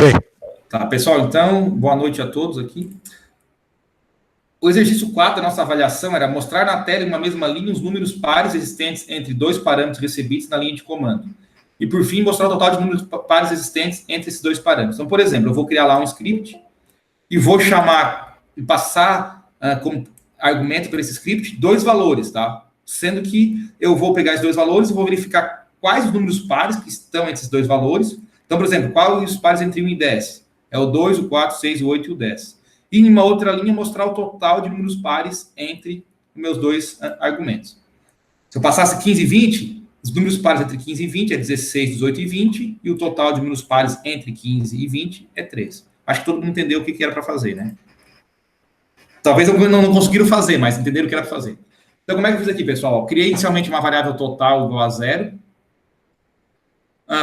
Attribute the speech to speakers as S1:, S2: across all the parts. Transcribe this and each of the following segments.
S1: Sim.
S2: Tá, pessoal, então, boa noite a todos aqui. O exercício 4 da nossa avaliação era mostrar na tela em uma mesma linha os números pares existentes entre dois parâmetros recebidos na linha de comando. E, por fim, mostrar o total de números pares existentes entre esses dois parâmetros. Então, por exemplo, eu vou criar lá um script e vou chamar e passar como argumento para esse script dois valores, tá? Sendo que eu vou pegar esses dois valores e vou verificar quais os números pares que estão entre esses dois valores. Então, por exemplo, quais os pares entre 1 e 10? É o 2, o 4, o 6, o 8 e o 10. E em uma outra linha, mostrar o total de números pares entre os meus dois argumentos. Se eu passasse 15 e 20, os números pares entre 15 e 20 é 16, 18 e 20, e o total de números pares entre 15 e 20 é 3. Acho que todo mundo entendeu o que era para fazer, né? Talvez não conseguiram fazer, mas entenderam o que era para fazer. Então, como é que eu fiz aqui, pessoal? Criei inicialmente uma variável total igual a 0.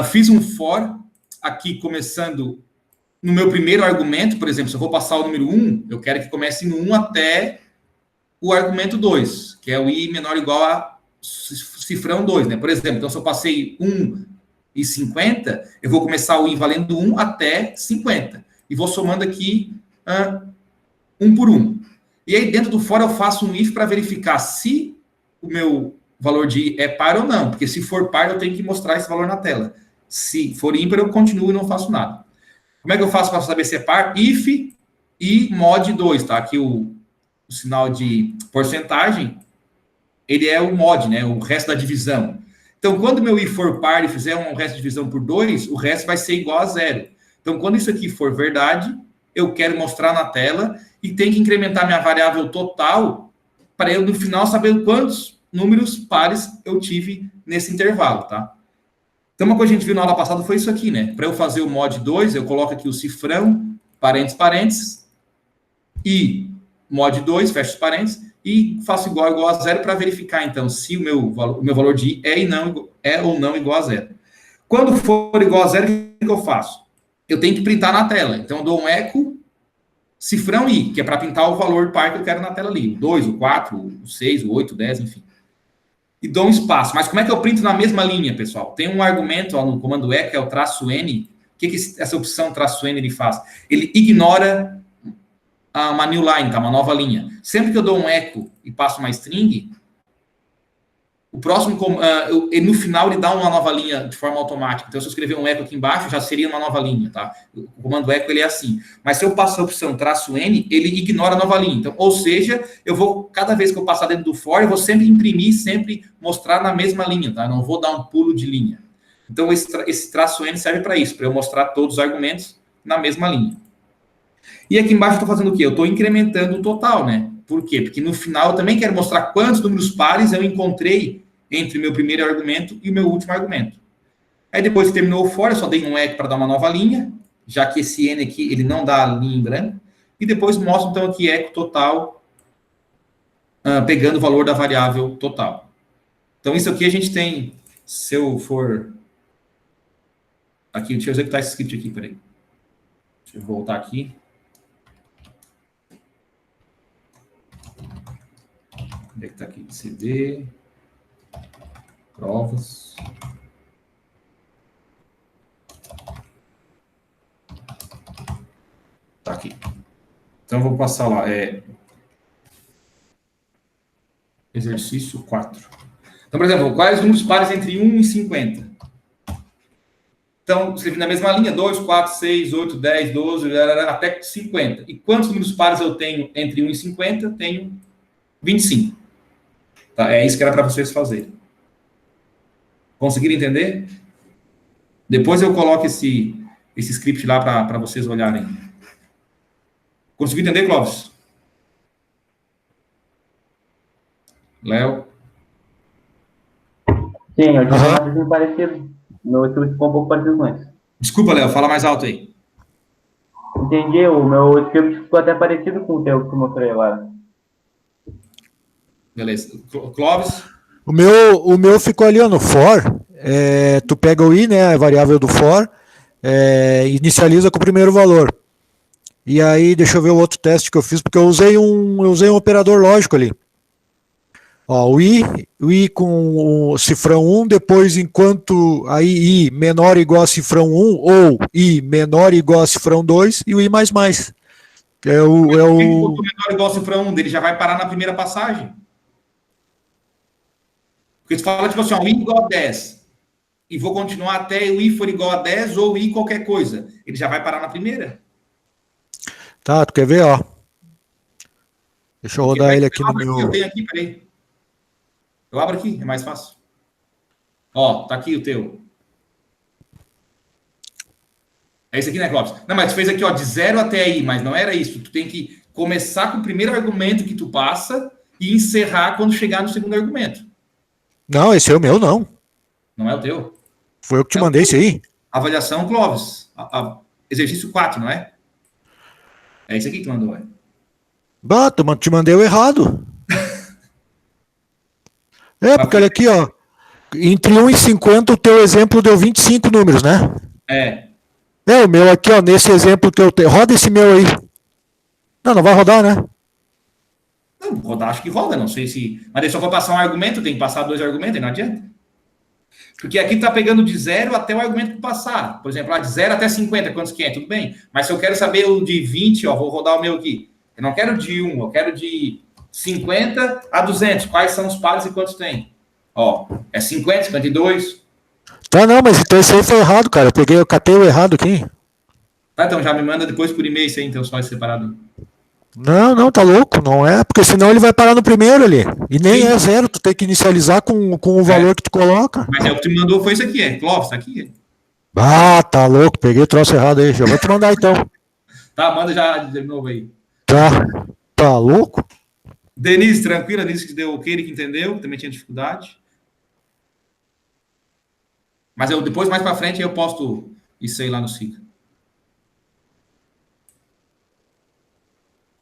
S2: Fiz um for, aqui começando no meu primeiro argumento, por exemplo, se eu vou passar o número 1, eu quero que comece no 1 até o argumento 2, que é o i menor ou igual a cifrão 2, né? Por exemplo, então se eu passei 1 e 50, eu vou começar o i valendo 1 até 50. E vou somando aqui 1 por 1. E aí dentro do for eu faço um if para verificar se o meu valor de i é par ou não, porque se for par eu tenho que mostrar esse valor na tela. Se for ímpar eu continuo e não faço nada. Como é que eu faço para saber se é par? If e mod 2, tá? Aqui o sinal de porcentagem, ele é o mod, né? O resto da divisão. Então, quando meu if for par e fizer um resto de divisão por 2, o resto vai ser igual a 0. Então, quando isso aqui for verdade, eu quero mostrar na tela e tem que incrementar minha variável total para eu, no final, saber quantos números pares eu tive nesse intervalo, tá? Então, uma coisa que a gente viu na aula passada foi isso aqui, né? Para eu fazer o mod 2, eu coloco aqui o cifrão, parênteses, e mod 2, fecho os parênteses, e faço igual a 0 para verificar, então, se o meu valor de i é ou não igual a 0. Quando for igual a 0, o que eu faço? Eu tenho que printar na tela. Então, eu dou um eco cifrão i, que é para pintar o valor par que eu quero na tela ali. O 2, o 4, o 6, o 8, o 10, enfim. E dou um espaço. Mas como é que eu printo na mesma linha, pessoal? Tem um argumento ó, no comando E, que é o traço N. O que essa opção traço N ele faz? Ele ignora uma new line, tá? Uma nova linha. Sempre que eu dou um eco e passo uma string, o próximo, no final, ele dá uma nova linha de forma automática. Então, se eu escrever um eco aqui embaixo, já seria uma nova linha, tá? O comando eco, ele é assim. Mas se eu passo a opção traço N, ele ignora a nova linha. Então, ou seja, eu vou, cada vez que eu passar dentro do for, eu vou sempre imprimir, sempre mostrar na mesma linha, tá? Eu não vou dar um pulo de linha. Então, esse traço N serve para isso, para eu mostrar todos os argumentos na mesma linha. E aqui embaixo eu estou fazendo o quê? Eu estou incrementando o total, né? Por quê? Porque no final eu também quero mostrar quantos números pares eu encontrei entre o meu primeiro argumento e o meu último argumento. Aí depois que terminou o for, eu só dei um eco para dar uma nova linha, já que esse n aqui, ele não dá a linha em branco, e depois mostro então aqui eco total, pegando o valor da variável total. Então isso aqui a gente tem, se eu for... Aqui, deixa eu executar esse script aqui, peraí. Deixa eu voltar aqui. Onde é que está aqui? CD, provas. Está aqui. Então, eu vou passar lá. Exercício 4. Então, por exemplo, quais os números pares entre 1 e 50? Então, escrevi na mesma linha, 2, 4, 6, 8, 10, 12, até 50. E quantos números pares eu tenho entre 1 e 50? Tenho 25. Tá? É isso que era para vocês fazerem. Conseguiram entender? Depois eu coloco esse script lá para vocês olharem. Conseguiu entender, Clóvis? Léo?
S3: Sim, eu tive um raciocínio parecido. Meu script ficou um pouco parecido com esse.
S2: Desculpa, Léo, fala mais alto aí.
S3: Entendi, o meu script ficou até parecido com o teu que eu mostrei agora.
S2: Beleza. Clóvis?
S1: O meu ficou ali ó, no for. Tu pega o i, né, a variável do for, inicializa com o primeiro valor. E aí, deixa eu ver o outro teste que eu fiz, porque eu usei um operador lógico ali. Ó, o I com o cifrão 1, depois enquanto aí I menor ou igual a cifrão 1, ou I menor ou igual a cifrão 2, e o I mais mais. É
S2: Por que que
S1: o...
S2: botou menor igual a cifra 1 dele? Já vai parar na primeira passagem. Porque tu fala, tipo assim, ó, o I igual a 10. E vou continuar até o I for igual a 10 ou o I qualquer coisa. Ele já vai parar na primeira.
S1: Tá, tu quer ver, ó. Deixa eu
S2: Porque
S1: rodar ele
S2: eu
S1: aqui no
S2: abro aqui, eu
S1: meu...
S2: tenho aqui, peraí. Eu abro aqui, é mais fácil. Ó, tá aqui o teu. É esse aqui, né, Clóvis? Não, mas tu fez aqui, ó, de 0 até aí, mas não era isso. Tu tem que começar com o primeiro argumento que tu passa e encerrar quando chegar no segundo argumento.
S1: Não, esse é o meu, não.
S2: Não é o teu?
S1: Foi eu que te
S2: É
S1: mandei esse aí.
S2: avaliação, Clóvis. Exercício 4, não é? É esse aqui que tu mandou, é.
S1: Bah, te mandei o errado. É, porque olha aqui, ó. Entre 1 e 50, o teu exemplo deu 25 números, né?
S2: É.
S1: É, o meu aqui, ó, nesse exemplo que eu tenho. Roda esse meu aí. Não, não vai rodar, né?
S2: Não, rodar acho que roda, não sei se. Mas eu só vou passar um argumento, tem que passar 2 argumentos, aí não adianta. Porque aqui tá pegando de 0 até o argumento que passar. Por exemplo, lá de 0 até 50, quantos que é? Tudo bem. Mas se eu quero saber o de 20, ó, vou rodar o meu aqui. Eu não quero de 1, eu quero de 50 a 200. Quais são os pares e quantos tem? Ó, é 50, 52.
S1: Tá, não, mas então esse aí foi errado, cara. Eu catei o errado aqui.
S2: Tá, então já me manda depois por e-mail isso aí, então só separado.
S1: Não, não, tá louco, não é, porque senão ele vai parar no primeiro ali. E nem
S2: Sim.
S1: é 0, tu tem que inicializar com o valor que tu coloca.
S2: Mas é o que tu me mandou foi isso aqui, é. Clóvis, tá aqui.
S1: Ah, tá louco, peguei o troço errado aí. Já vou te mandar então.
S2: Tá, manda já de novo aí.
S1: Tá louco?
S2: Denise, tranquila, Denise que deu ok, ele que entendeu, também tinha dificuldade. Mas eu depois, mais pra frente, eu posto isso aí lá no SIGA.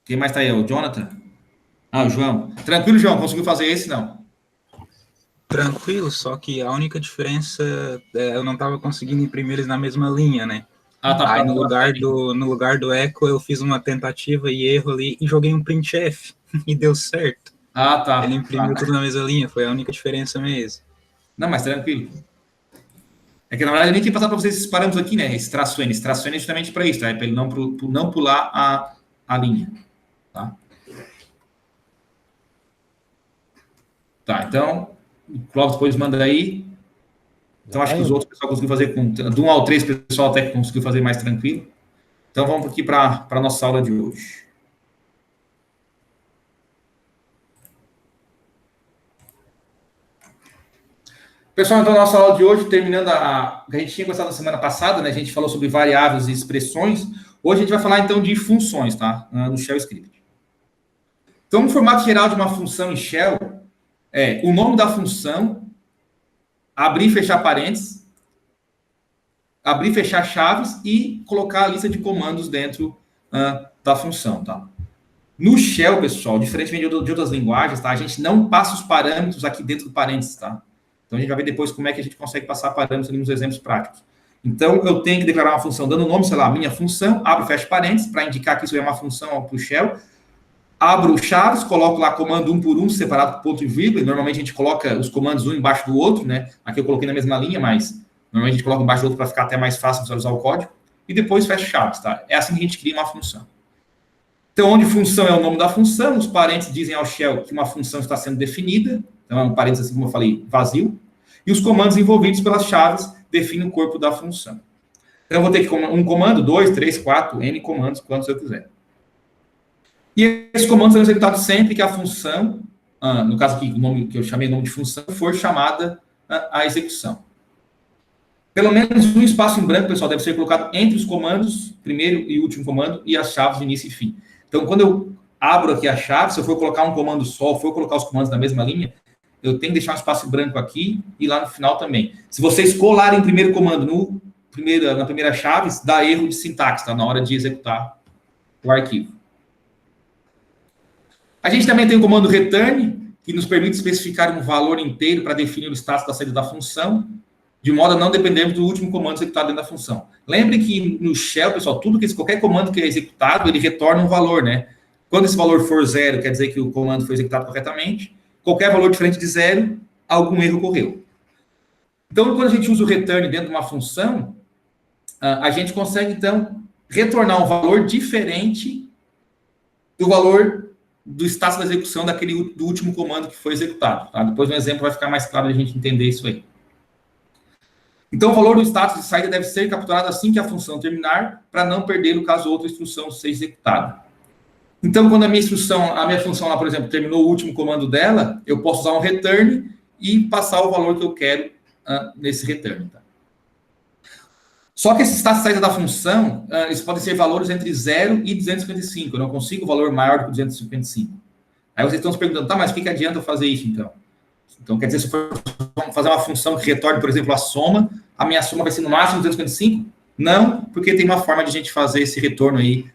S2: Quem mais tá aí? O Jonathan? Ah, o João. Tranquilo, João? Conseguiu fazer esse? Não.
S4: Tranquilo, só que a única diferença eu não estava conseguindo imprimir eles na mesma linha, né?
S2: Ah, tá.
S4: Aí no lugar do eco eu fiz uma tentativa e erro ali e joguei um printf e deu certo.
S2: Ah, tá.
S4: Ele imprimiu tudo na mesma linha, foi a única diferença mesmo.
S2: Não, mas tranquilo. É que na verdade eu nem tinha passado para vocês esses parâmetros aqui, né? Esse traço N. Esse traço N é justamente para isso, tá? É para ele não pular a linha. Tá? Tá, então, o Clóvis depois manda aí. Então, acho que os outros o pessoal conseguiu fazer do 1 ao 3, o pessoal até que conseguiu fazer mais tranquilo. Então, vamos aqui para a nossa aula de hoje. Pessoal, então, a nossa aula de hoje, terminando a gente tinha começado na semana passada, né? A gente falou sobre variáveis e expressões. Hoje a gente vai falar, então, de funções, tá? No Shell Script. Então, o formato geral de uma função em Shell é o nome da função, abrir e fechar parênteses, abrir e fechar chaves e colocar a lista de comandos dentro da função, tá? No Shell, pessoal, diferentemente de outras linguagens, tá? A gente não passa os parâmetros aqui dentro do parênteses, tá? Então, a gente vai ver depois como é que a gente consegue passar parâmetros ali nos exemplos práticos. Então, eu tenho que declarar uma função dando o nome, sei lá, minha função, abro e fecho parênteses, para indicar que isso é uma função para o Shell. Abro chaves, coloco lá comando um por um, separado por ponto e vírgula. Normalmente a gente coloca os comandos um embaixo do outro, né? Aqui eu coloquei na mesma linha, mas normalmente a gente coloca embaixo do outro para ficar até mais fácil visualizar o código. E depois fecha chaves, tá? É assim que a gente cria uma função. Então, onde função é o nome da função, os parênteses dizem ao Shell que uma função está sendo definida. Então, é um parênteses, assim como eu falei, vazio. E os comandos envolvidos pelas chaves definem o corpo da função. Então, eu vou ter que um comando, 2, 3, 4, N comandos, quantos eu quiser. E esses comandos são executados sempre que a função, no caso aqui, o nome que eu chamei de nome de função, for chamada à execução. Pelo menos um espaço em branco, pessoal, deve ser colocado entre os comandos, primeiro e último comando, e as chaves de início e fim. Então, quando eu abro aqui a chave, se eu for colocar um comando só, for colocar os comandos na mesma linha, eu tenho que deixar um espaço branco aqui e lá no final também. Se vocês colarem o primeiro comando na primeira chave, dá erro de sintaxe, tá? Na hora de executar o arquivo. A gente também tem o comando return, que nos permite especificar um valor inteiro para definir o status da saída da função, de modo a não dependermos do último comando executado dentro da função. Lembre que no Shell, pessoal, qualquer comando que é executado, ele retorna um valor, né? Quando esse valor for 0, quer dizer que o comando foi executado corretamente, qualquer valor diferente de 0, algum erro ocorreu. Então, quando a gente usa o return dentro de uma função, a gente consegue, então, retornar um valor diferente do valor do status da execução do último comando que foi executado. Tá? Depois, no exemplo, vai ficar mais claro a gente entender isso aí. Então, o valor do status de saída deve ser capturado assim que a função terminar, para não perder no caso outra instrução seja executada. Então, quando a minha função lá, por exemplo, terminou o último comando dela, eu posso usar um return e passar o valor que eu quero nesse return. Tá? Só que esse status de saída da função, eles podem ser valores entre 0 e 255. Eu não consigo valor maior do que 255. Aí vocês estão se perguntando, tá, mas o que adianta eu fazer isso, então? Então, quer dizer, se eu for fazer uma função que retorne, por exemplo, a soma, a minha soma vai ser no máximo 255? Não, porque tem uma forma de a gente fazer esse retorno aí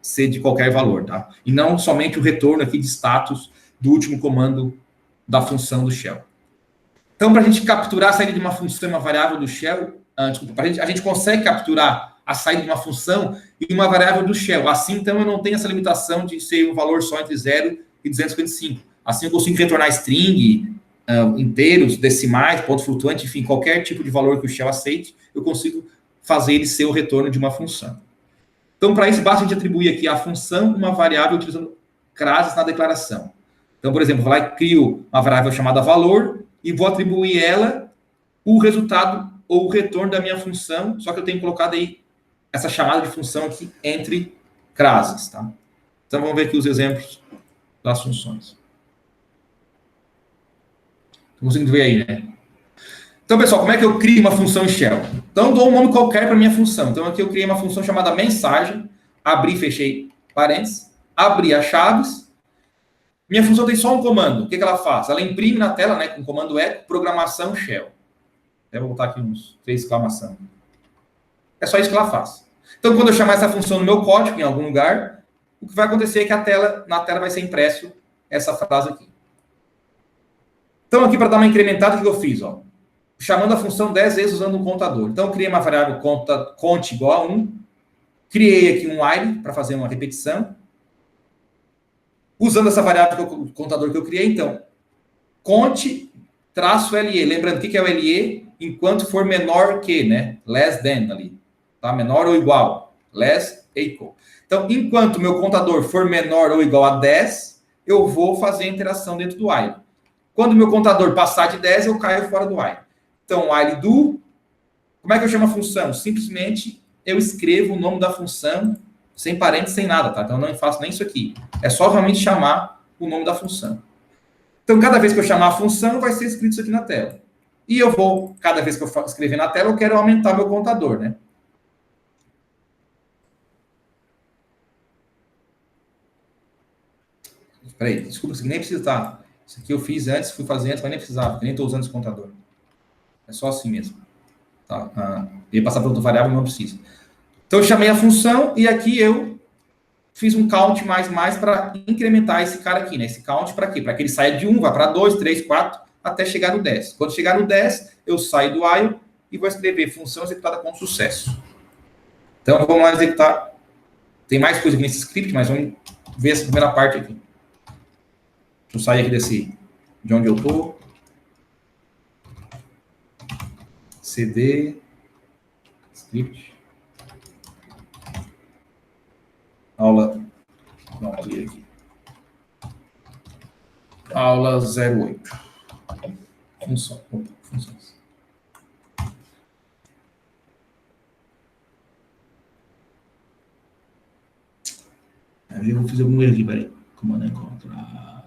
S2: ser de qualquer valor, tá? E não somente o retorno aqui de status do último comando da função do shell. Então, para a gente capturar a saída de uma função e uma variável do shell, a gente consegue capturar a saída de uma função e uma variável do shell. Assim, então, eu não tenho essa limitação de ser um valor só entre 0 e 255. Assim, eu consigo retornar string, inteiros, decimais, ponto flutuante, enfim, qualquer tipo de valor que o shell aceite, eu consigo fazer ele ser o retorno de uma função. Então, para isso, basta a gente atribuir aqui à função uma variável utilizando classes na declaração. Então, por exemplo, vou lá e crio uma variável chamada valor e vou atribuir ela o resultado ou o retorno da minha função, só que eu tenho colocado aí essa chamada de função aqui entre classes, tá? Então, vamos ver aqui os exemplos das funções. Estão conseguindo ver aí, né? Então, pessoal, como é que eu crio uma função em shell? Então, eu dou um nome qualquer para minha função. Então, aqui eu criei uma função chamada mensagem, abri e fechei parênteses, abri as chaves. Minha função tem só um comando. O que ela faz? Ela imprime na tela, né, com o comando echo, programação shell. Eu vou botar aqui uns 3 exclamação. É só isso que ela faz. Então, quando eu chamar essa função no meu código, em algum lugar, o que vai acontecer é que na tela vai ser impresso essa frase aqui. Então, aqui para dar uma incrementada, o que eu fiz? Ó? Chamando a função 10 vezes usando um contador. Então, eu criei uma variável cont igual a 1, criei aqui um while para fazer uma repetição. Usando essa variável, o contador que eu criei, então, cont traço LE. Lembrando, o que é o LE? Enquanto for menor que, né? Less than ali. Tá? Menor ou igual. Less equal. Então, enquanto meu contador for menor ou igual a 10, eu vou fazer a interação dentro do while. Quando meu contador passar de 10, eu caio fora do while. Então, while do... Como é que eu chamo a função? Simplesmente eu escrevo o nome da função sem parênteses, sem nada, tá? Então, eu não faço nem isso aqui. É só realmente chamar o nome da função. Então, cada vez que eu chamar a função, vai ser escrito isso aqui na tela. E eu vou, cada vez que eu escrever na tela, eu quero aumentar meu contador, né? Espera aí, desculpa, isso aqui nem precisa estar. Isso aqui eu fiz antes, fui fazer antes, mas nem precisava, nem estou usando esse contador. É só assim mesmo. Tá? E passar para outra variável não precisa. Então, eu chamei a função e aqui eu fiz um count mais para incrementar esse cara aqui, né? Esse count para quê? Para que ele saia de 1, vá para 2, 3, 4, até chegar no 10. Quando chegar no 10, eu saio do while e vou escrever função executada com sucesso. Então, vamos lá executar. Tem mais coisa aqui nesse script, mas vamos ver essa primeira parte aqui. Deixa eu sair aqui de onde eu estou. CD, script, aula, não, aqui. Aula 08. Funções. Aí eu vou fazer algum erro aqui, peraí. Comando encontrar.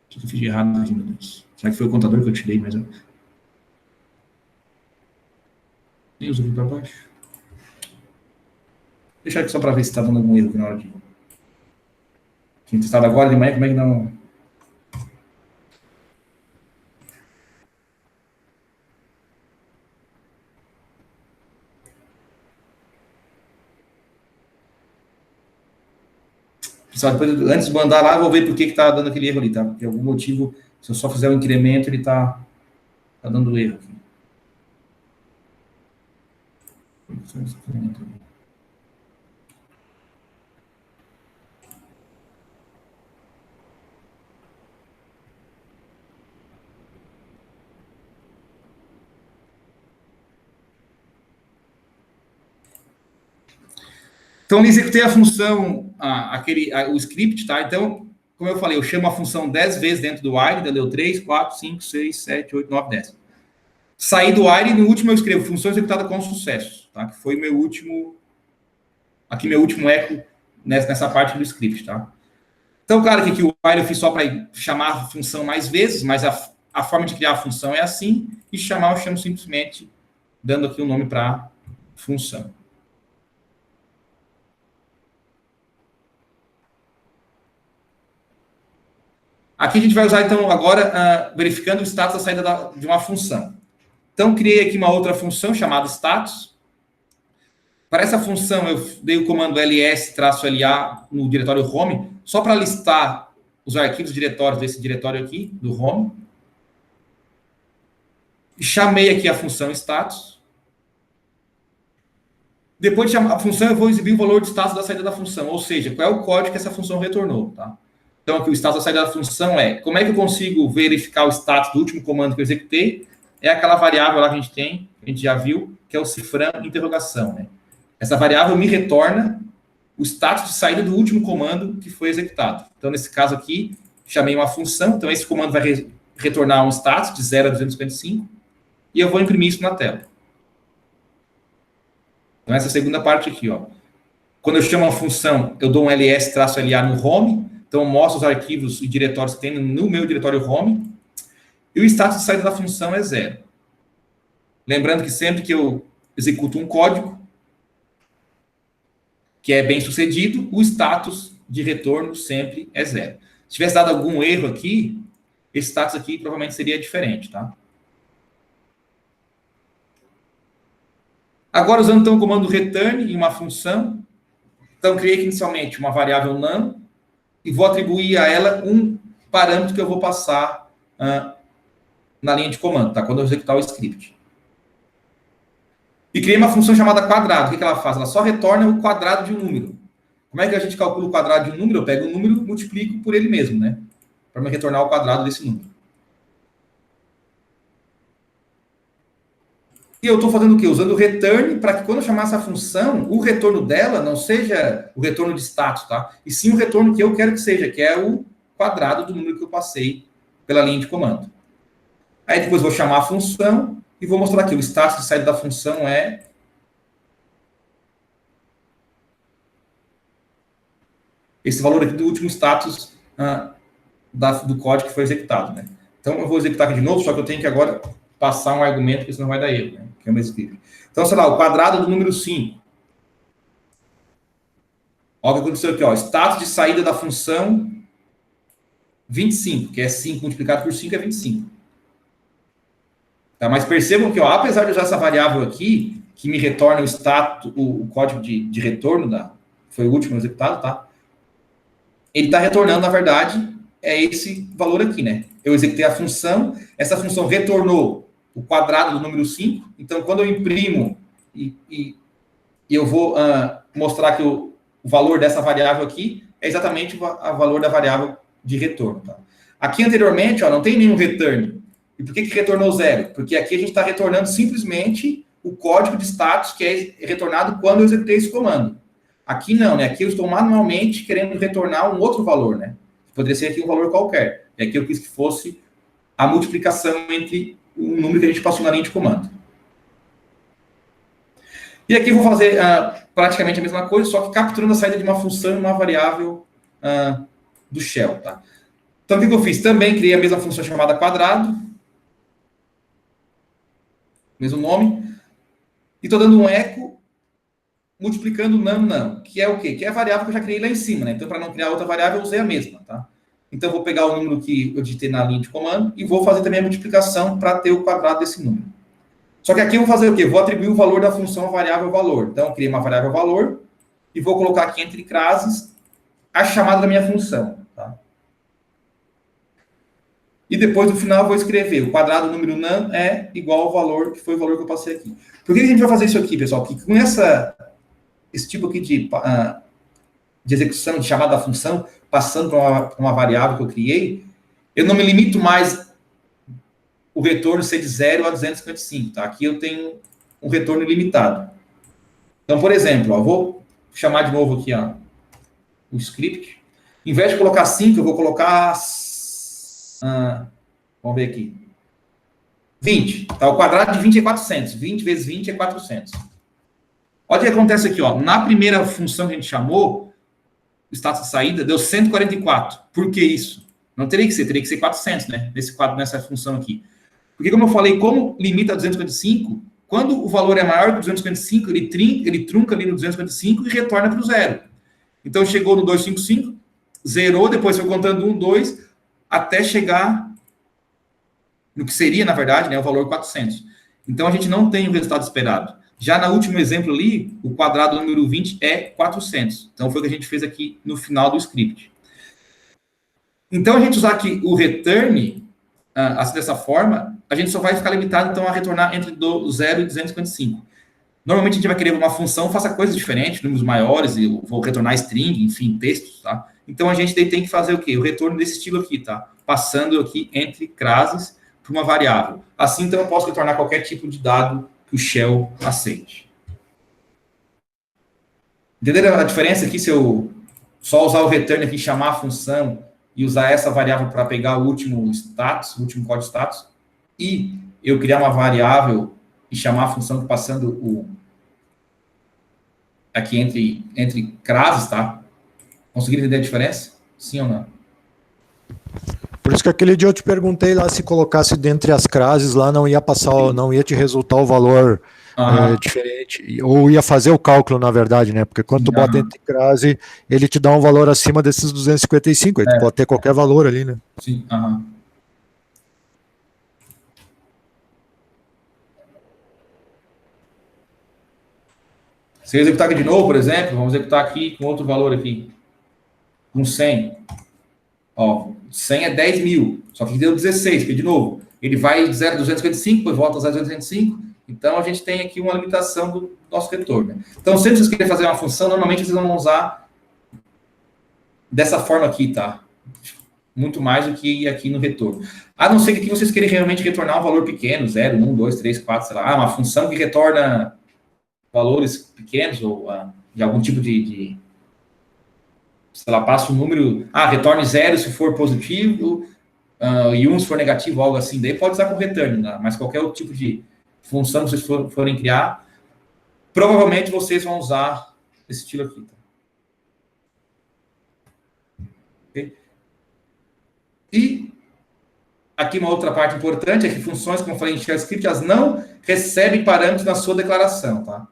S2: O que eu fiz de errado aqui, meu Deus? Será que foi o contador que eu tirei, mas eu... Nem uso aqui para baixo. Deixa aqui só para ver se está dando algum erro aqui na hora de... Tinha testado agora de manhã, como é que não... Pessoal, depois, antes de mandar lá, eu vou ver por que está dando aquele erro ali, tá? Por algum motivo, se eu só fizer o incremento, ele está dando erro aqui. Então, eu executei a função, o script, tá? Então, como eu falei, eu chamo a função 10 vezes dentro do while, então deu 3, 4, 5, 6, 7, 8, 9, 10. Saí do while e no último eu escrevo função executada com sucesso, tá? Que foi meu último eco nessa parte do script, tá? Então, claro que aqui o while eu fiz só para chamar a função mais vezes, mas a forma de criar a função é assim, e chamar eu chamo simplesmente dando aqui o nome para a função. Aqui a gente vai usar, então, agora, verificando o status da saída de uma função. Então, criei aqui uma outra função chamada status. Para essa função, eu dei o comando ls-la no diretório home, só para listar os arquivos diretórios desse diretório aqui, do home. E chamei aqui a função status. Depois de chamar a função, eu vou exibir o valor de status da saída da função, ou seja, qual é o código que essa função retornou, tá? Então, aqui o status da saída da função é, como é que eu consigo verificar o status do último comando que eu executei? É aquela variável lá que a gente já viu, que é o cifrão interrogação, né? Essa variável me retorna o status de saída do último comando que foi executado. Então, nesse caso aqui, chamei uma função, então esse comando vai retornar um status de 0 a 255, e eu vou imprimir isso na tela. Então, essa segunda parte aqui, ó. Quando eu chamo uma função, eu dou um ls-la no home, então eu mostro os arquivos e diretórios que tem no meu diretório home, e o status de saída da função é 0. Lembrando que sempre que eu executo um código que é bem sucedido, o status de retorno sempre é 0. Se tivesse dado algum erro aqui, esse status aqui provavelmente seria diferente, tá? Agora, usando então o comando return em uma função, então criei aqui inicialmente uma variável num e vou atribuir a ela um parâmetro que eu vou passar na linha de comando, tá? Quando eu executar o script. E criei uma função chamada quadrado. O que ela faz? Ela só retorna o quadrado de um número. Como é que a gente calcula o quadrado de um número? Eu pego o número e multiplico por ele mesmo, né? Para me retornar o quadrado desse número. E eu estou fazendo o quê? Usando o return para que quando eu chamar essa função, o retorno dela não seja o retorno de status, tá? E sim o retorno que eu quero que seja, que é o quadrado do número que eu passei pela linha de comando. Aí depois vou chamar a função e vou mostrar aqui. O status de saída da função é esse valor aqui do último status do código que foi executado, né? Então eu vou executar aqui de novo, só que eu tenho que agora passar um argumento, porque senão vai dar erro, né? Que é o meu script. Então, sei lá, o quadrado do número 5. Olha o que aconteceu aqui, ó. Status de saída da função 25, que é 5 multiplicado por 5 é 25. Tá? Mas percebam que, ó, apesar de usar essa variável aqui, que me retorna o status, o código de retorno, foi o último executado, tá? Ele está retornando, na verdade, é esse valor aqui, né? Eu executei a função, essa função retornou o quadrado do número 5, então quando eu imprimo e eu vou mostrar que o valor dessa variável aqui é exatamente o valor da variável de retorno, tá? Aqui anteriormente, ó, não tem nenhum return. E por que retornou 0? Porque aqui a gente está retornando simplesmente o código de status que é retornado quando eu executei esse comando. Aqui não, né? Aqui eu estou manualmente querendo retornar um outro valor, né? Poderia ser aqui um valor qualquer. E aqui eu quis que fosse a multiplicação entre o número que a gente passou na linha de comando. E aqui eu vou fazer praticamente a mesma coisa, só que capturando a saída de uma função e uma variável do shell, tá? Então, o que eu fiz? Também criei a mesma função chamada quadrado. Mesmo nome. E estou dando um eco multiplicando num, que é o quê? Que é a variável que eu já criei lá em cima, né? Então, para não criar outra variável, eu usei a mesma, tá? Então, eu vou pegar o número que eu digitei na linha de comando e vou fazer também a multiplicação para ter o quadrado desse número. Só que aqui eu vou fazer o quê? Vou atribuir o valor da função à variável valor. Então, eu criei uma variável valor e vou colocar aqui entre crasses a chamada da minha função, tá? E depois, no final, eu vou escrever o quadrado do número num é igual ao valor, que foi o valor que eu passei aqui. Por que a gente vai fazer isso aqui, pessoal? Porque com esse tipo aqui de execução, de chamada da função, passando para uma variável que eu criei, eu não me limito mais o retorno ser de 0 a 255, tá? Aqui eu tenho um retorno ilimitado. Então, por exemplo, ó, vou chamar de novo aqui, ó, o script. Em vez de colocar 5, eu vou colocar... vamos ver aqui. 20. Tá? O quadrado de 20 é 400. 20 vezes 20 é 400. Olha o que acontece aqui. Ó. Na primeira função que a gente chamou, o status de saída, deu 144. Por que isso? Não teria que ser 400, né? Nessa função aqui. Porque, como eu falei, como limita a 255, quando o valor é maior que 255, ele trunca ali no 255 e retorna para o zero. Então, chegou no 255, zerou, depois foi contando 1, 2, até chegar no que seria, na verdade, né, o valor 400. Então, a gente não tem o resultado esperado. Já no último exemplo ali, o quadrado número 20 é 400. Então, foi o que a gente fez aqui no final do script. Então, a gente usar aqui o return, assim dessa forma, a gente só vai ficar limitado, então, a retornar entre do 0 e 255. Normalmente, a gente vai querer uma função, faça coisas diferentes, números maiores, eu vou retornar string, enfim, textos, tá? Então, a gente tem que fazer o quê? O retorno desse estilo aqui, tá? Passando aqui entre classes para uma variável. Assim, então, eu posso retornar qualquer tipo de dado que o shell aceite. Entenderam a diferença aqui? Se eu só usar o return aqui, chamar a função e usar essa variável para pegar o último status, o último código status, e eu criar uma variável e chamar a função passando o aqui entre classes, tá? Conseguiram entender a diferença? Sim ou não?
S1: Por isso que aquele dia eu te perguntei lá se colocasse dentre as classes lá não ia passar, não ia te resultar o valor diferente, ou ia fazer o cálculo, na verdade, né? Porque quando tu bota entre classe, ele te dá um valor acima desses 255, aí tu pode ter qualquer valor ali, né?
S2: Sim, Se eu executar aqui de novo, por exemplo, vamos executar aqui com outro valor aqui, com 100. Ó, 100 é 10 mil, só que deu 16, porque, de novo, ele vai de 0 a 255, depois volta a 0 a 255, então a gente tem aqui uma limitação do nosso retorno. Né? Então, sempre que vocês querem fazer uma função, normalmente vocês vão usar dessa forma aqui, tá? Muito mais do que aqui no retorno. A não ser que aqui vocês queiram realmente retornar um valor pequeno, 0, 1, 2, 3, 4, sei lá, uma função que retorna valores pequenos ou de algum tipo de sei lá, passa um número, retorne 0 se for positivo, e 1 se for negativo, algo assim, daí pode usar com return, né? Mas qualquer outro tipo de função que vocês forem criar, provavelmente vocês vão usar esse estilo aqui. Tá? Okay? E aqui uma outra parte importante é que funções, como eu falei em JavaScript, elas não recebem parâmetros na sua declaração, tá?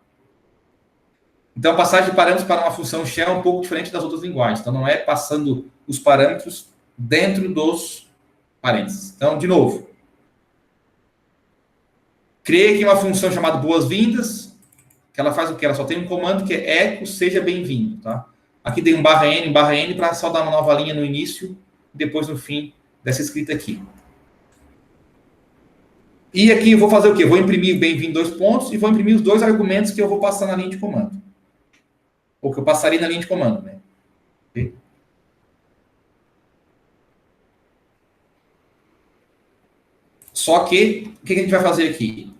S2: Então, a passagem de parâmetros para uma função shell é um pouco diferente das outras linguagens. Então, não é passando os parâmetros dentro dos parênteses. Então, de novo. Criei aqui uma função chamada boas-vindas, que ela faz o quê? Ela só tem um comando que é echo seja bem-vindo, tá? Aqui tem um /n para só dar uma nova linha no início e depois no fim dessa escrita aqui. E aqui eu vou fazer o quê? Vou imprimir bem-vindo 2 pontos e vou imprimir os 2 argumentos que eu vou passar na linha de comando. Ou que eu passaria na linha de comando, né? Okay? Só que, o que a gente vai fazer aqui?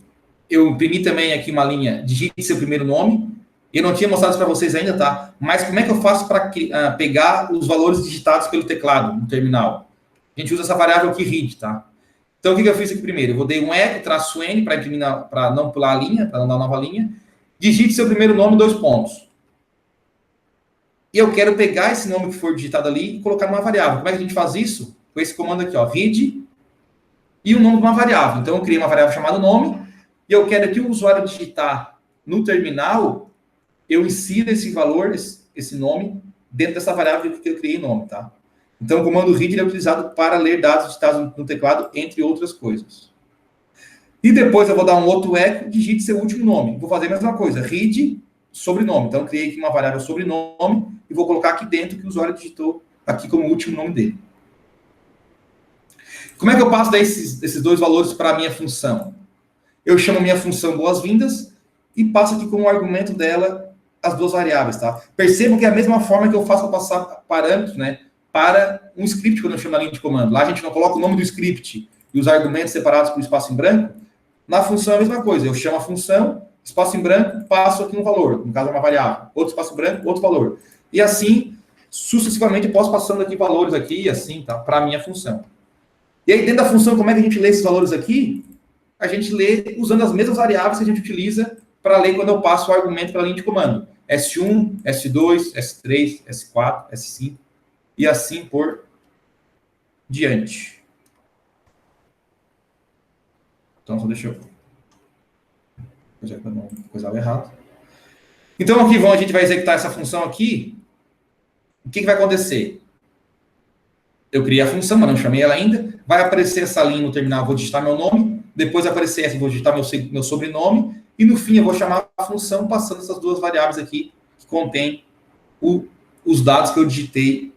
S2: Eu imprimi também aqui uma linha, digite seu primeiro nome. Eu não tinha mostrado isso para vocês ainda, tá? Mas como é que eu faço para pegar os valores digitados pelo teclado no terminal? A gente usa essa variável aqui, read, tá? Então, o que eu fiz aqui primeiro? Eu vou dar um echo, -n, para imprimir, para não pular a linha, para não dar uma nova linha. Digite seu primeiro nome, 2 pontos. E eu quero pegar esse nome que for digitado ali e colocar numa variável. Como é que a gente faz isso? Com esse comando aqui, ó, read, e o nome de uma variável. Então, eu criei uma variável chamada nome, e eu quero que o usuário digitar no terminal, eu insira esse valor, esse nome, dentro dessa variável que eu criei nome, tá? Então, o comando read é utilizado para ler dados digitados no teclado, entre outras coisas. E depois eu vou dar um outro echo, digite seu último nome. Vou fazer a mesma coisa, read, sobrenome. Então, eu criei aqui uma variável sobrenome e vou colocar aqui dentro que o usuário digitou aqui como último nome dele. Como é que eu passo daí esses 2 valores para a minha função? Eu chamo minha função boas-vindas e passo aqui como argumento dela as 2 variáveis, tá? Percebam que é a mesma forma que eu faço para passar parâmetros, né? Para um script, quando eu chamo na linha de comando. Lá a gente não coloca o nome do script e os argumentos separados por espaço em branco. Na função é a mesma coisa. Eu chamo a função espaço em branco, passo aqui um valor, no caso é uma variável. Outro espaço branco, outro valor. E assim, sucessivamente, eu posso passando aqui valores aqui, assim, tá? Para a minha função. E aí, dentro da função, como é que a gente lê esses valores aqui? A gente lê usando as mesmas variáveis que a gente utiliza para ler quando eu passo o argumento pela linha de comando. S1, S2, S3, S4, S5 e assim por diante. Então, só deixa eu... Já que eu não coisava errado. Então, aqui a gente vai executar essa função aqui. O que vai acontecer? Eu criei a função, mas não chamei ela ainda. Vai aparecer essa linha no terminal, vou digitar meu nome. Depois vai aparecer essa, vou digitar meu sobrenome. E no fim eu vou chamar a função passando essas duas variáveis aqui que contém os dados que eu digitei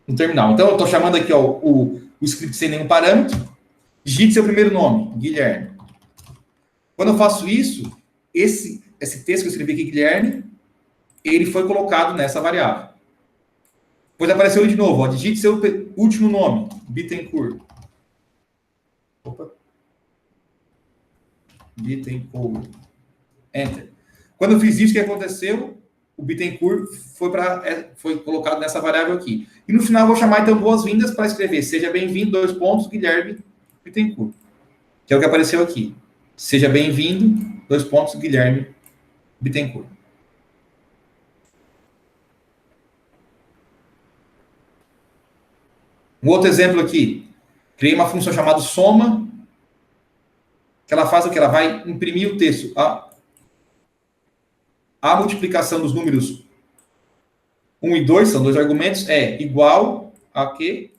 S2: no terminal. Então eu estou chamando aqui ó, o script sem nenhum parâmetro. Digite seu primeiro nome, Guilherme. Quando eu faço isso, esse texto que eu escrevi aqui, Guilherme, ele foi colocado nessa variável. Depois apareceu ele de novo. Ó, digite seu último nome, Bittencourt. Opa. Bittencourt. Enter. Quando eu fiz isso, o que aconteceu? O Bittencourt foi colocado nessa variável aqui. E no final eu vou chamar, então, boas-vindas para escrever seja bem-vindo, dois pontos, Guilherme Bittencourt. Que é o que apareceu aqui. Seja bem-vindo, dois pontos, Guilherme Bittencourt. Um outro exemplo aqui. Criei uma função chamada soma, que ela faz o que? Ela vai imprimir o texto. A multiplicação dos números 1 e 2, são dois argumentos, é igual a quê?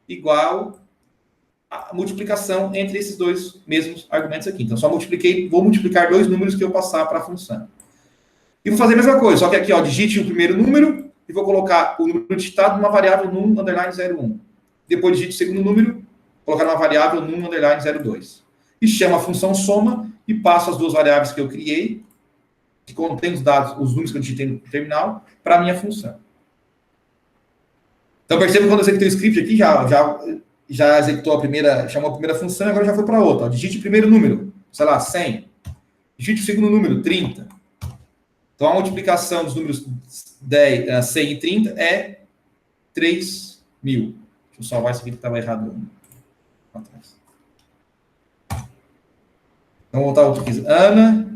S2: Igual a multiplicação entre esses dois mesmos argumentos aqui. Então, só vou multiplicar dois números que eu passar para a função. E vou fazer a mesma coisa, só que aqui, ó, digite o primeiro número e vou colocar o número digitado numa variável num, underline 01. Depois digite o segundo número, colocar numa variável num, underline 02. E chamo a função soma e passo as duas variáveis que eu criei, que contém os dados, os números que eu digitei no terminal, para a minha função. Então, perceba que quando eu executei o script aqui, já executou a primeira, chamou a primeira função e agora já foi para a outra. Ó. Digite o primeiro número, sei lá, 100. Digite o segundo número, 30. Então, a multiplicação dos números 100 e 30 é 3.000. Deixa eu salvar isso aqui que estava errado. Atrás. Então, vou voltar outro aqui. Ana,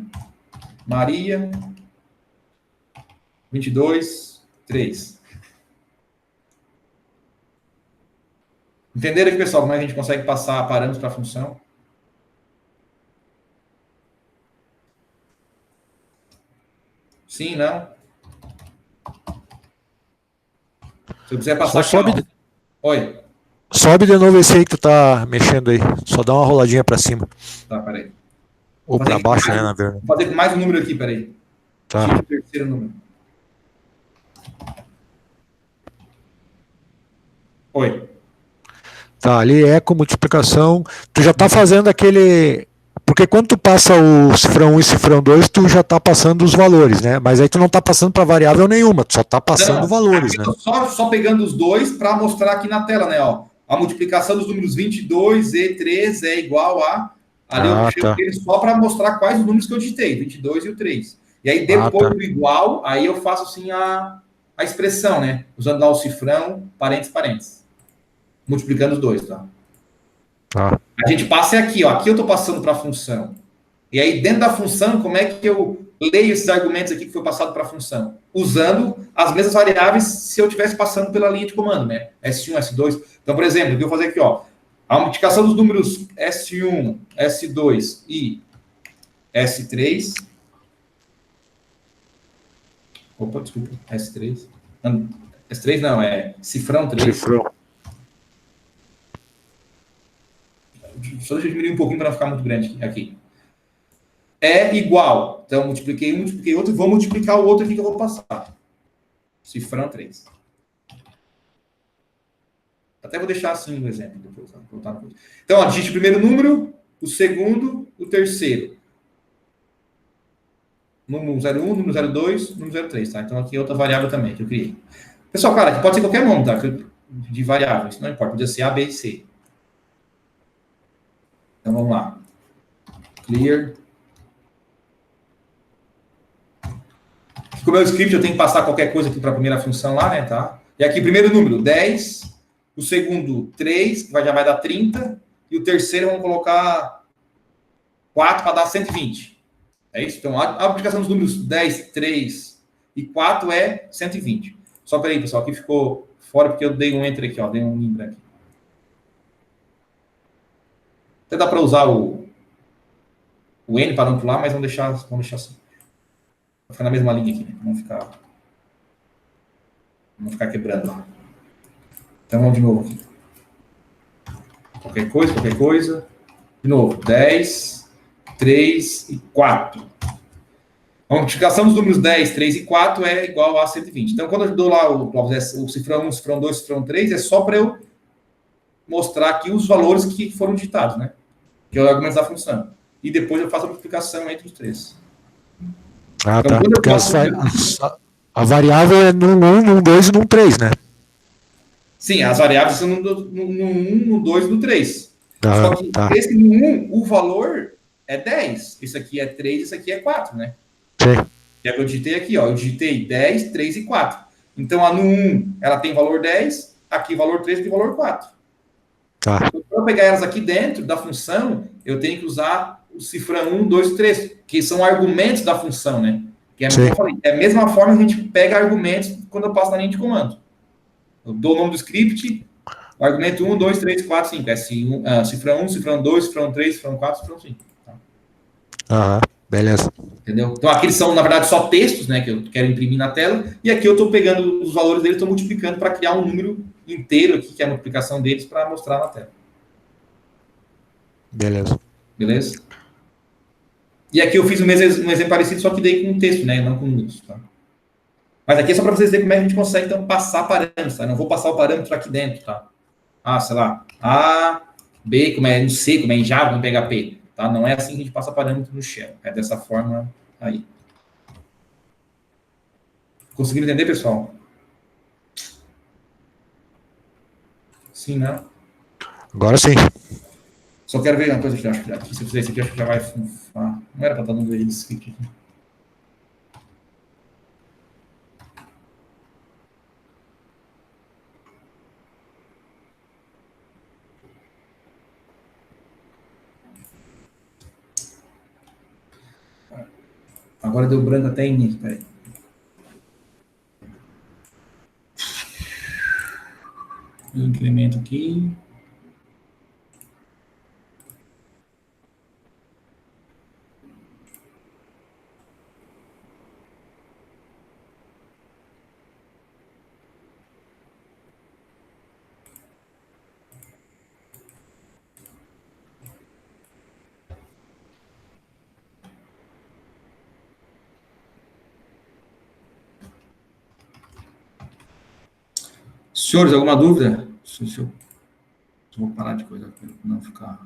S2: Maria, 22, 3. Entenderam aqui, pessoal, como é que a gente consegue passar parâmetros para a função? Sim, não? Se eu quiser passar... Oi.
S1: Sobe de novo esse aí que tu tá mexendo aí. Só dá uma roladinha para cima.
S2: Tá, peraí.
S1: Ou para baixo, né, na verdade.
S2: Vou fazer mais um número aqui, peraí.
S1: Tá.
S2: O terceiro número. Oi.
S1: Tá, ali eco, multiplicação. Tu já tá fazendo aquele... Porque quando tu passa o cifrão 1 e cifrão 2, tu já tá passando os valores, né? Mas aí tu não tá passando para variável nenhuma, tu só tá passando valores, né?
S2: Só pegando os dois para mostrar aqui na tela, né? Ó, a multiplicação dos números 22 e 3 é igual a... Ali eu chamo ele só para mostrar quais os números que eu digitei, 22 e o 3. E aí depois do igual, aí eu faço assim a expressão, né? Usando lá o cifrão, parênteses. Multiplicando os dois, tá?
S1: Tá.
S2: A gente passa aqui, ó. Aqui eu estou passando para a função. E aí, dentro da função, como é que eu leio esses argumentos aqui que foi passado para a função? Usando as mesmas variáveis se eu estivesse passando pela linha de comando, né? S1, S2. Então, por exemplo, eu vou fazer aqui, ó. A multiplicação dos números S1, S2 e S3. Opa, desculpa. S3. Não, S3 não, é cifrão 3.
S1: Cifrão.
S2: Só deixa eu diminuir um pouquinho para não ficar muito grande aqui. É igual. Então, multipliquei outro e vou multiplicar o outro aqui que eu vou passar. Cifrão 3. Até vou deixar assim o exemplo depois. Então, ó, digite o primeiro número, o segundo, o terceiro. Número 01, número 02, número 03, tá? Então, aqui é outra variável também que eu criei. Pessoal, cara, aqui pode ser qualquer nome, tá? De variável, isso não importa. Podia ser A, B e C. Então, vamos lá. Clear. como é o script, eu tenho que passar qualquer coisa aqui para a primeira função lá, né, tá? E aqui, primeiro número, 10. O segundo, 3, que já vai dar 30. E o terceiro, vamos colocar 4 para dar 120. É isso? Então, a aplicação dos números 10, 3 e 4 é 120. Só peraí, pessoal, aqui ficou fora porque eu dei um enter aqui, ó, dei um em branco. Até dá para usar o N para não pular, mas vamos deixar assim. Vai ficar na mesma linha aqui, né? Vamos ficar quebrando lá. Então, vamos de novo aqui. Qualquer coisa. De novo, 10, 3 e 4. A multiplicação dos números 10, 3 e 4 é igual a 120. Então, quando eu dou lá o cifrão 1, cifrão 2, cifrão 3, é só para eu mostrar aqui os valores que foram digitados, né? Que é o argumento da função. E depois eu faço a multiplicação entre os três.
S1: Ah,
S2: Então,
S1: tá.
S2: quando eu
S1: Porque
S2: posso...
S1: a variável é no 1, no 2 e no 3, né?
S2: Sim, as variáveis são no 1, no 2 e no 3.
S1: Ah,
S2: Só que
S1: tá.
S2: esse no 1, o valor é 10. Esse aqui é 3, esse aqui é 4, né?
S1: Sim.
S2: Que é o que eu digitei aqui, ó. Eu digitei 10, 3 e 4. Então, a no 1, ela tem valor 10, aqui valor 3 e valor 4.
S1: Tá.
S2: Então, para eu pegar elas aqui dentro da função, eu tenho que usar o cifrão 1, 2 e 3, que são argumentos da função, né? Que é, como eu falei, é a mesma forma que a gente pega argumentos quando eu passo na linha de comando. Eu dou o nome do script, o argumento 1, 2, 3, 4, 5. É cifrão 1, cifrão 2, cifrão 3, cifrão 4, cifrão 5. Tá?
S1: Aham, beleza.
S2: Entendeu? Então, aqui são, na verdade, só textos, né, que eu quero imprimir na tela, e aqui eu estou pegando os valores deles, estou multiplicando para criar um número inteiro aqui, que é a multiplicação deles, para mostrar na tela.
S1: Beleza.
S2: Beleza? E aqui eu fiz um exemplo parecido, só que dei com texto, né, não com números. Tá? Mas aqui é só para vocês verem como é que a gente consegue, então, passar parâmetros. Tá? Não vou passar o parâmetro aqui dentro, tá? Sei lá, A, B, como é no C, como é em Java, no PHP. Tá? Não é assim que a gente passa parâmetro no Shell. É dessa forma aí. Conseguiram entender, pessoal? Sim, né?
S1: Agora sim.
S2: Só quero ver uma coisa que eu acho que aqui, se eu fizer isso aqui, acho que já vai funfar. Não era para estar dando esse script aqui. Agora deu branco até em mim. Peraí. Eu incremento aqui. Senhores, alguma dúvida? Vou parar de coisa para não ficar.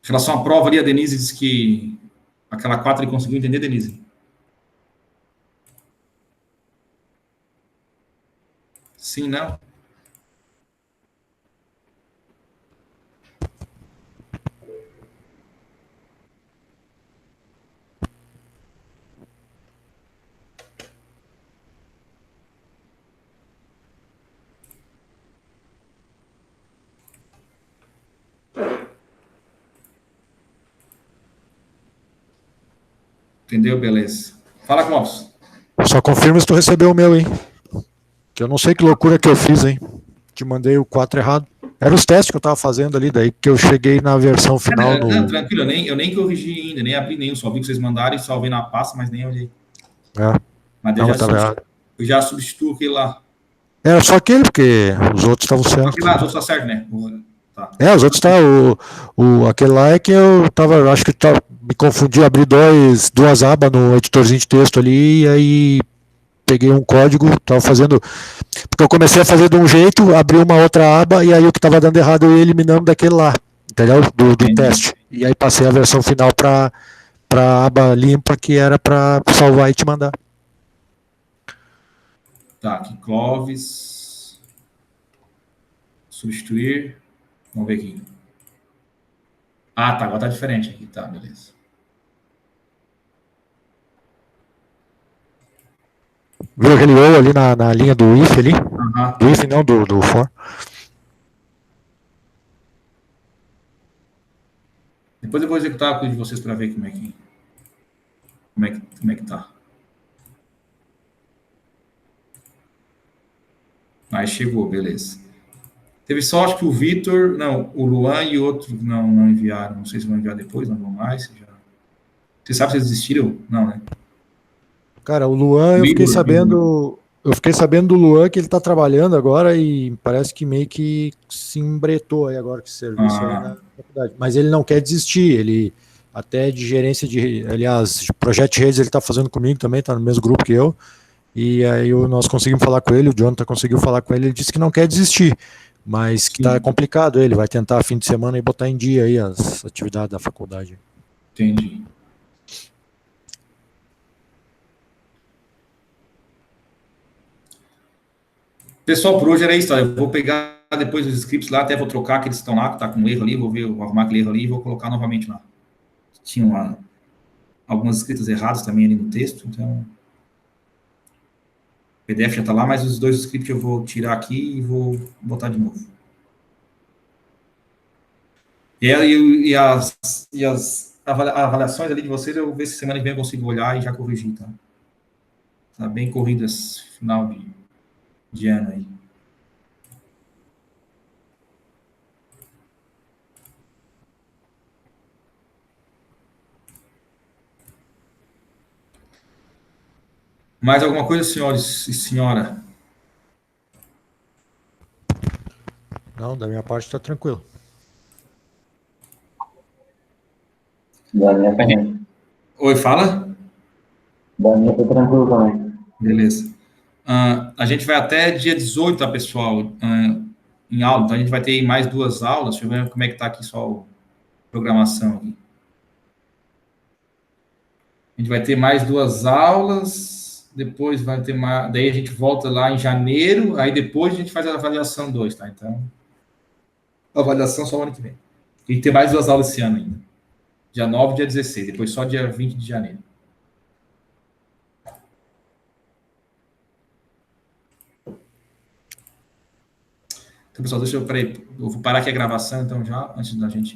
S2: Em relação à prova ali, a Denise disse que aquela 4 ele conseguiu entender, Denise? Sim, não? Entendeu? Beleza. Fala, Clóvis.
S1: Só confirma se tu recebeu o meu, hein? Que eu não sei que loucura que eu fiz, hein? Te mandei o 4 errado. Era os testes que eu tava fazendo ali, daí que eu cheguei na versão final.
S2: Não, tranquilo, eu nem corrigi ainda, nem abri nenhum, só vi que vocês mandaram e salvei na pasta, mas nem olhei. Mas eu já substituo aquele lá.
S1: Era só aquele, porque os outros estavam certos.
S2: Os outros estão certos, né? Tá.
S1: Os outros tá. Aquele lá é que eu tava. Acho que me confundi, abri duas abas no editorzinho de texto ali, e aí peguei um código, tava fazendo. Porque eu comecei a fazer de um jeito, abri uma outra aba, e aí o que tava dando errado eu ia eliminando daquele lá, entendeu? Do teste. E aí passei a versão final para a aba limpa, que era para salvar e te mandar.
S2: Tá, aqui, Clóvis. Substituir. Vamos ver aqui. Tá, agora tá diferente aqui, tá, beleza.
S1: Viu aquele O ali na linha do if ali?
S2: Aham.
S1: Do if não, do for.
S2: Depois eu vou executar a coisa de vocês para ver como é que tá. Aí chegou, beleza. Teve só, acho que o Vitor, não, o Luan e outro não enviaram. Não sei se vão enviar depois, não vão mais. Você sabe se eles desistiram? Não, né?
S1: Cara, o Luan, eu fiquei sabendo do Luan que ele tá trabalhando agora e parece que meio que se embretou aí agora com esse serviço aí na faculdade. Mas ele não quer desistir, ele até de gerência de, aliás, de projeto de redes ele tá fazendo comigo também, tá no mesmo grupo que eu. E aí nós conseguimos falar com ele, o Jonathan conseguiu falar com ele, ele disse que não quer desistir, mas que tá complicado, ele vai tentar fim de semana e botar em dia aí as atividades da faculdade.
S2: Entendi. Pessoal, por hoje era isso. Eu vou pegar depois os scripts lá, até vou trocar aqueles que estão lá, que tá com erro ali, vou arrumar aquele erro ali e vou colocar novamente lá. Tinham lá algumas escritas erradas também ali no texto, então o PDF já está lá, mas os dois scripts eu vou tirar aqui e vou botar de novo. E as avaliações ali de vocês, eu vou ver se semana que vem eu consigo olhar e já corrigir, tá? Tá bem corrido esse final de ano aí. Mais alguma coisa, senhores e senhora?
S1: Não, da minha parte tá tranquilo.
S3: Da minha também.
S2: Oi, fala?
S3: Da minha tá tranquilo também.
S2: Beleza. A gente vai até dia 18, tá, pessoal? Em aula. Então, a gente vai ter mais 2 aulas. Deixa eu ver como é que tá aqui só a programação aqui. A gente vai ter mais 2 aulas, depois vai ter mais... Daí a gente volta lá em janeiro, aí depois a gente faz a avaliação 2, tá? Então, a avaliação só o ano que vem. E tem mais 2 aulas esse ano ainda. Dia 9 e dia 16, depois só dia 20 de janeiro. Então, pessoal, peraí, eu vou parar aqui a gravação, então, já, antes da gente